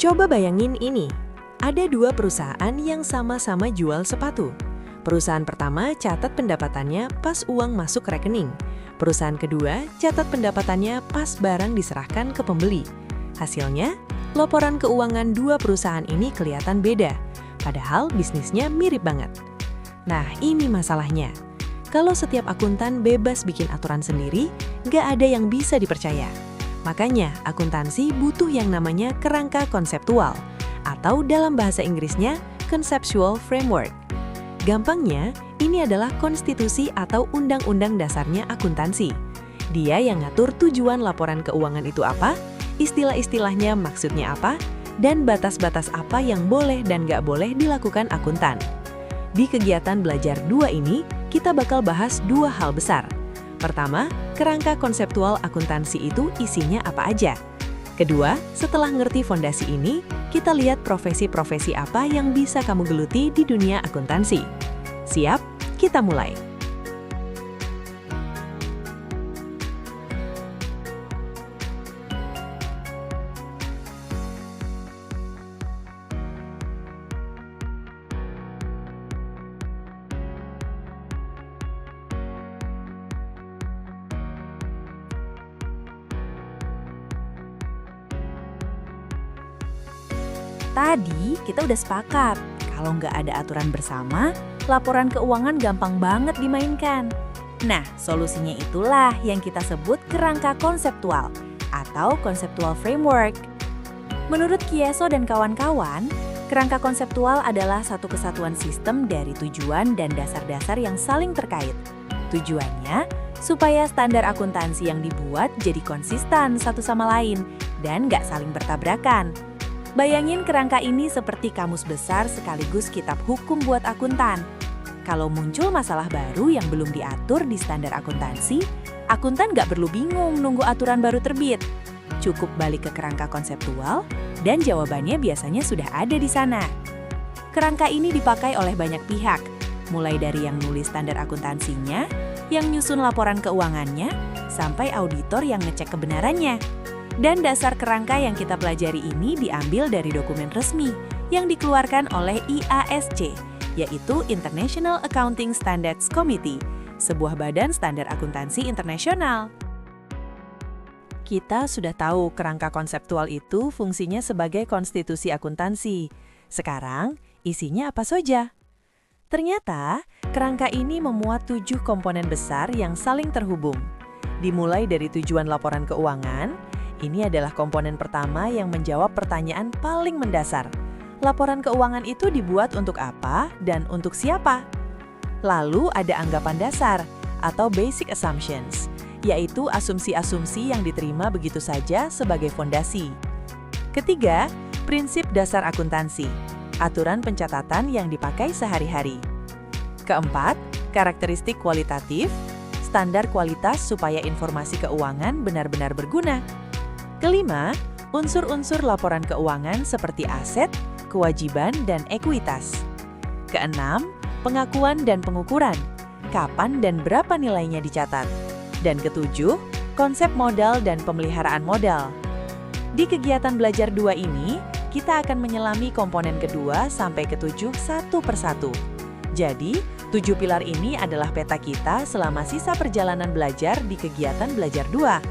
Coba bayangin ini, ada dua perusahaan yang sama-sama jual sepatu. Perusahaan pertama catat pendapatannya pas uang masuk ke rekening. Perusahaan kedua catat pendapatannya pas barang diserahkan ke pembeli. Hasilnya, laporan keuangan dua perusahaan ini kelihatan beda, padahal bisnisnya mirip banget. Nah, ini masalahnya. Kalau setiap akuntan bebas bikin aturan sendiri, nggak ada yang bisa dipercaya. Makanya, akuntansi butuh yang namanya kerangka konseptual, atau dalam bahasa Inggrisnya, conceptual framework. Gampangnya, ini adalah konstitusi atau undang-undang dasarnya akuntansi. Dia yang ngatur tujuan laporan keuangan itu apa, istilah-istilahnya maksudnya apa, dan batas-batas apa yang boleh dan nggak boleh dilakukan akuntan. Di kegiatan belajar 2 ini, kita bakal bahas dua hal besar. Pertama, kerangka konseptual akuntansi itu isinya apa aja. Kedua, setelah ngerti fondasi ini, kita lihat profesi-profesi apa yang bisa kamu geluti di dunia akuntansi. Siap? Kita mulai. Tadi kita udah sepakat, kalau nggak ada aturan bersama, laporan keuangan gampang banget dimainkan. Nah, solusinya itulah yang kita sebut kerangka konseptual atau conceptual framework. Menurut Kieso dan kawan-kawan, kerangka konseptual adalah satu kesatuan sistem dari tujuan dan dasar-dasar yang saling terkait. Tujuannya, supaya standar akuntansi yang dibuat jadi konsisten satu sama lain dan nggak saling bertabrakan. Bayangin kerangka ini seperti kamus besar sekaligus kitab hukum buat akuntan. Kalau muncul masalah baru yang belum diatur di standar akuntansi, akuntan nggak perlu bingung nunggu aturan baru terbit. Cukup balik ke kerangka konseptual, dan jawabannya biasanya sudah ada di sana. Kerangka ini dipakai oleh banyak pihak, mulai dari yang nulis standar akuntansinya, yang nyusun laporan keuangannya, sampai auditor yang ngecek kebenarannya. Dan dasar kerangka yang kita pelajari ini diambil dari dokumen resmi yang dikeluarkan oleh IASC, yaitu International Accounting Standards Committee, sebuah badan standar akuntansi internasional. Kita sudah tahu kerangka konseptual itu fungsinya sebagai konstitusi akuntansi. Sekarang, isinya apa saja? Ternyata, kerangka ini memuat 7 komponen besar yang saling terhubung. Dimulai dari tujuan laporan keuangan. Ini adalah komponen pertama yang menjawab pertanyaan paling mendasar. Laporan keuangan itu dibuat untuk apa dan untuk siapa? Lalu ada anggapan dasar atau basic assumptions, yaitu asumsi-asumsi yang diterima begitu saja sebagai fondasi. Ketiga, prinsip dasar akuntansi, aturan pencatatan yang dipakai sehari-hari. Keempat, karakteristik kualitatif, standar kualitas supaya informasi keuangan benar-benar berguna. Kelima, unsur-unsur laporan keuangan seperti aset, kewajiban, dan ekuitas. Keenam, pengakuan dan pengukuran, kapan dan berapa nilainya dicatat. Dan ketujuh, konsep modal dan pemeliharaan modal. Di kegiatan belajar 2 ini, kita akan menyelami komponen kedua sampai ketujuh satu persatu. Jadi, 7 pilar ini adalah peta kita selama sisa perjalanan belajar di kegiatan belajar 2.